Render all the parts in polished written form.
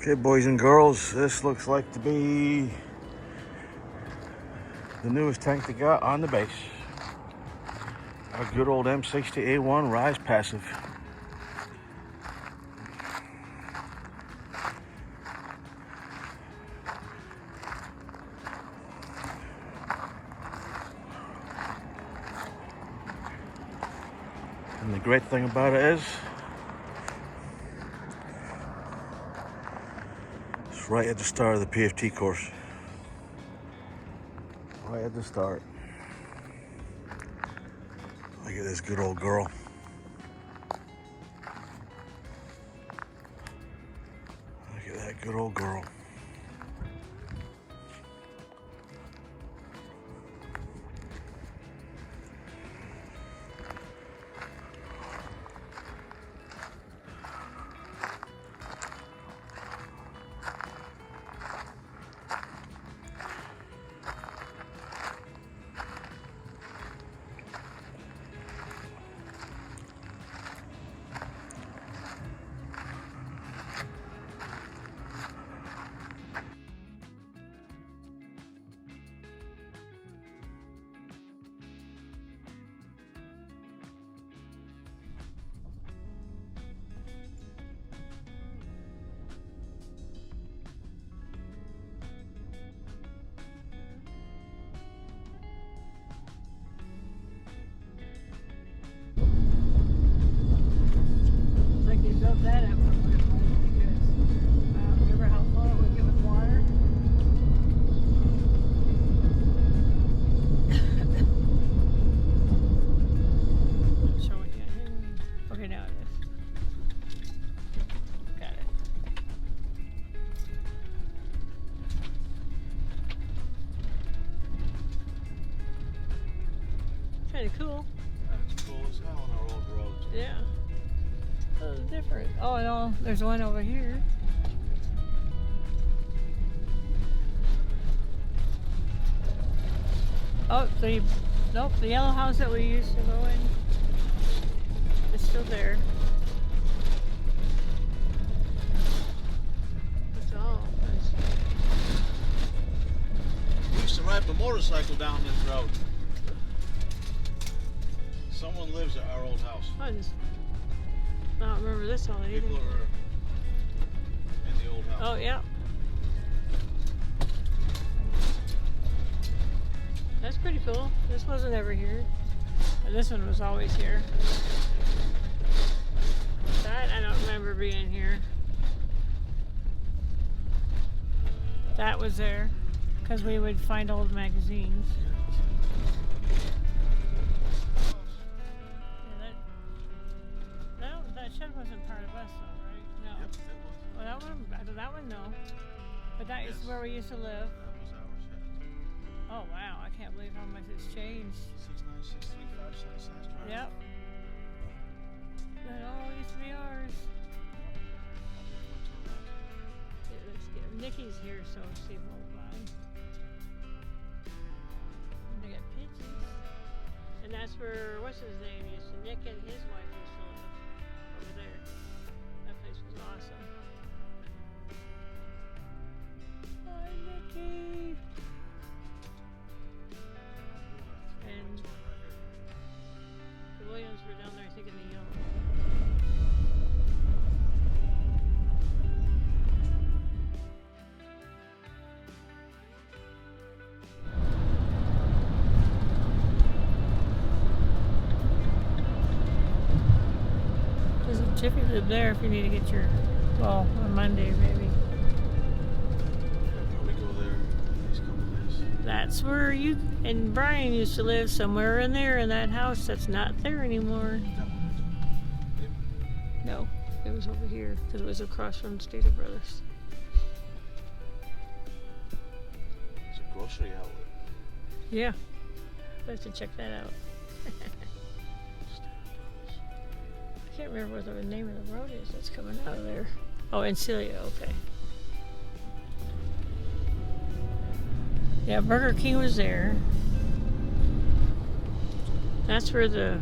Okay, boys and girls, this looks like to be the newest tank they got on the base. Our good old M60A1 Rise Passive. And the great thing about it is, it's right at the start of the PFT course. Right at the start. Look at this good old girl. Look at that good old girl. Built that up from what it was because remember how full it would get with water? Not showing yet. Okay, now it is. Got it. Kind of cool. That's cool as hell on our old roads. Yeah. Oh, different. Oh, no, there's one over here. Oh, nope, the yellow house that we used to go in is still there. That's all. We used to ride the motorcycle down this road. Someone lives at our old house. I don't remember this all either. People are in the old house. Oh, yeah. That's pretty cool. This wasn't ever here. And this one was always here. That I don't remember being here. That was there because we would find old magazines. That shed wasn't part of us though, right? No. Yep, it was. Well, that one no. But that is where we used to live. That was our shed. Oh wow, I can't believe how much it's changed. 69635 Sunset Drive. Yep. That all used to be ours. Let's get Nikki's here, so she won't mind. And they got pigeons. And that's where what's his name used to. Nick and his wife used to live over there. That place was awesome. Hi, Nikki. And the Williams were down there taking the yellow. There's a Jiffy Lube there if you need to get your, well, on Monday maybe. We go there these couple days. That's where you and Brian used to live, somewhere in there in that house that's not there anymore. No, it was over here because it was across from Stater Brothers. It's a grocery outlet. Yeah, I have to check that out. I can't remember what the name of the road is that's coming out of there. Oh, Encilia, okay. Yeah, Burger King was there. That's where the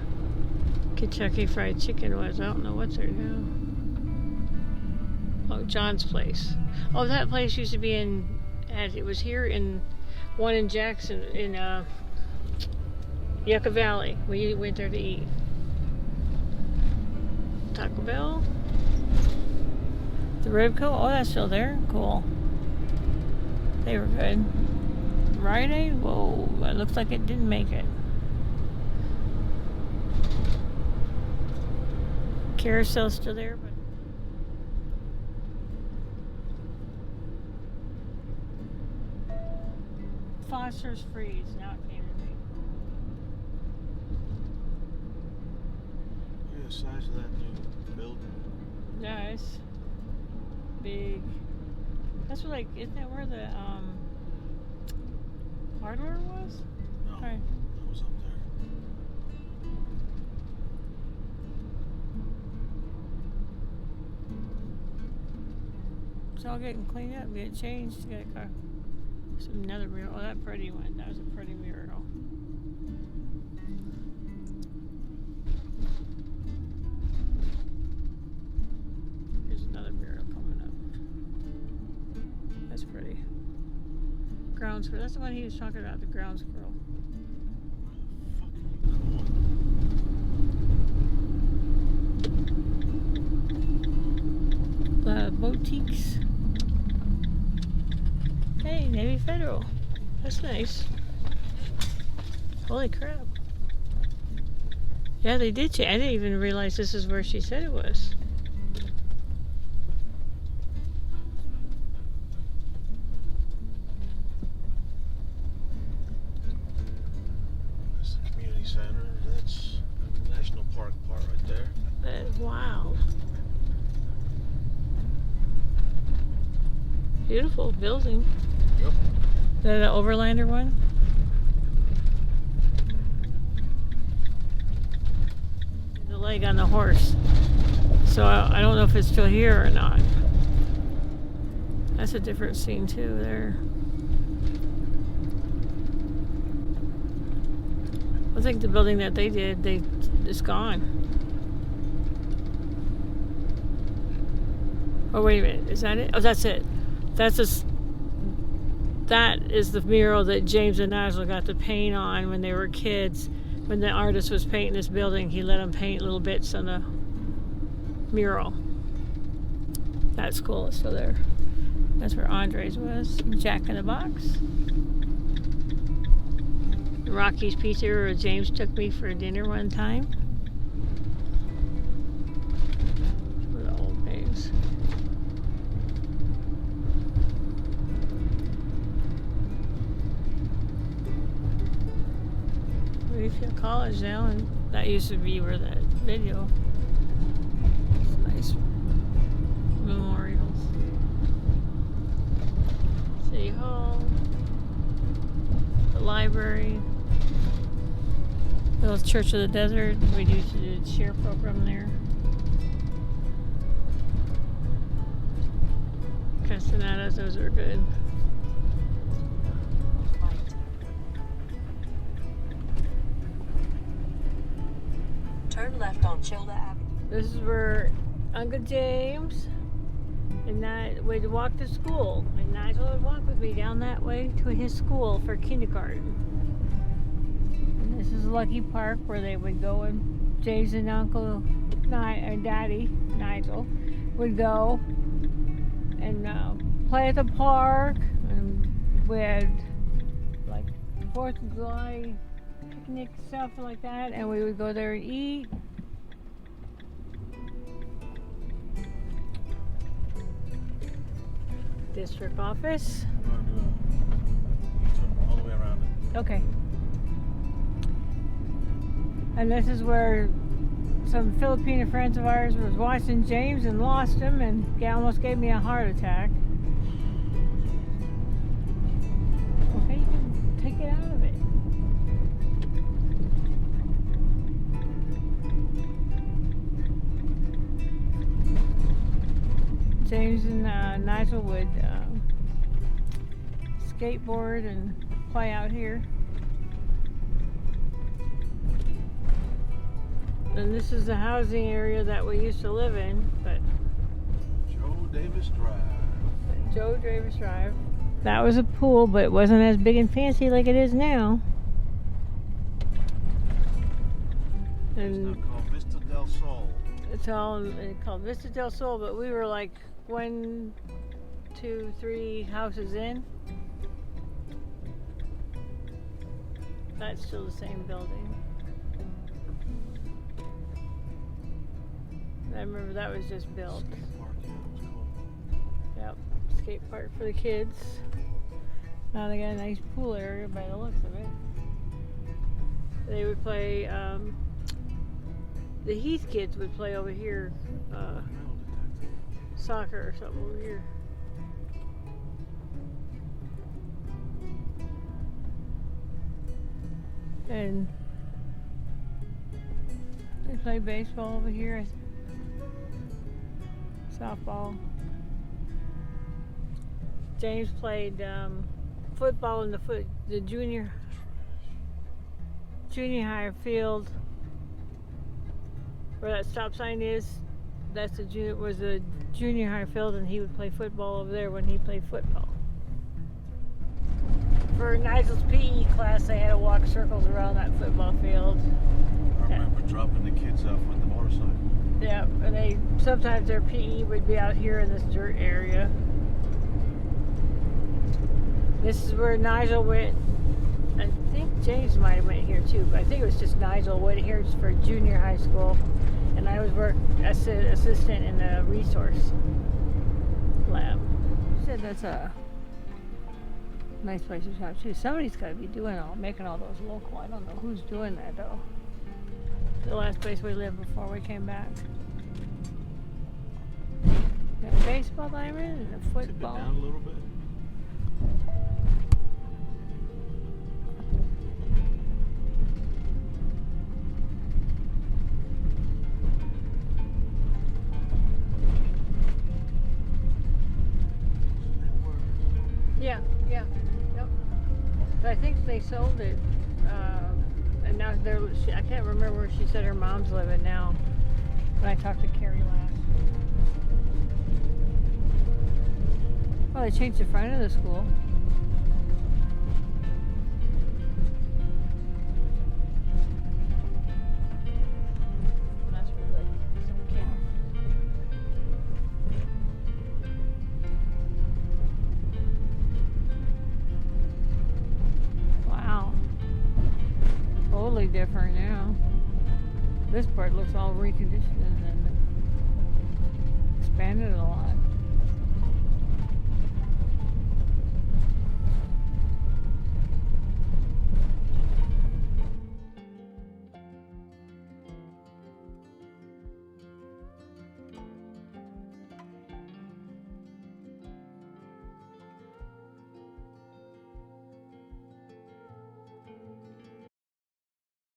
Kentucky Fried Chicken was. I don't know what's there now. Oh, John's place. Oh, that place used to be it was here in one in Jackson, in Yucca Valley. We went there to eat. Taco Bell. The Ribco. Oh, that's still there. Cool. They were good. Rite Aid? Whoa, it looks like it didn't make it. Carousel's still there, but Foster's Freeze. Now it came to me. Look at the size of that new building. Nice. Big. That's what, like, isn't that where the hardware was? No, Right. that was up there. It's all getting cleaned up, getting changed. Got a car. Another mural. Oh, that pretty one. That was a pretty mural. Here's another mural coming up. That's pretty. Ground squirrel. That's the one he was talking about, the ground squirrel. Where the fuck are you going? The boutiques. Hey, Navy Federal. That's nice. Holy crap. Yeah, they did change. I didn't even realize this is where she said it was. That's the community center. That's the National Park part right there. Wow. Beautiful building. Yep. Is that an Overlander one? The leg on the horse. So I don't know if it's still here or not. That's a different scene too there. I think the building that they did, it's gone. Oh, wait a minute. Is that it? Oh, that's it. That is the mural that James and Nigel got to paint on when they were kids. When the artist was painting this building, he let them paint little bits on the mural. That's cool. It's still there. That's where Andre's was. Jack in the Box. Rocky's Pizza, where James took me for dinner one time. What the old days. Mayfield College now, and that used to be where that video. It's nice memorials. City Hall, the library, the Church of the Desert. We used to do the share program there. Castanedas, those are good. Turn left on Childa Avenue. This is where Uncle James and I would walk to school, and Nigel would walk with me down that way to his school for kindergarten. And this is Lucky Park, where they would go, and James and Uncle and Daddy Nigel would go and play at the park, and we had like 4th of July picnic stuff like that, and we would go there and eat. District office. I'm gonna do all the way around it. Okay. And this is where some Filipino friends of ours was watching James and lost him, and almost gave me a heart attack. Okay, you can take it out of it. James and Nigel would skateboard and play out here. And this is the housing area that we used to live in, but Joe Davis Drive. Joe Davis Drive. That was a pool, but it wasn't as big and fancy like it is now. It's now called Vista del Sol. It's all called Vista del Sol, but we were like 1, 2, 3 houses in. That's still the same building. I remember that was just built. Skate park, yeah, it was cool. Yep, skate park for the kids. Now they got a nice pool area by the looks of it. They would play, the Heath kids would play over here, soccer or something over here. And they play baseball over here, softball. James played football in the junior high field where that stop sign is. That's was the junior high field, and he would play football over there when he played football. For Nigel's PE class, they had to walk circles around that football field. I remember dropping the kids off with the motorcycle. Yeah, and sometimes their PE would be out here in this dirt area. This is where Nigel went. I think James might have went here too, but I think it was just Nigel went here for junior high school, and I was as an assistant in the resource lab. She said that's a nice place to shop too. Somebody's got to be making all those local. I don't know who's doing that though. The last place we lived before we came back. Got a baseball diamond and a Tip it football. down a little bit. Yeah, yep. But I think they sold it, and now I can't remember where she said her mom's living now. When I talked to Carrie last. Well, they changed the front of the school. That's where some kids. Wow. Totally different now. This part looks all reconditioned and expanded a lot.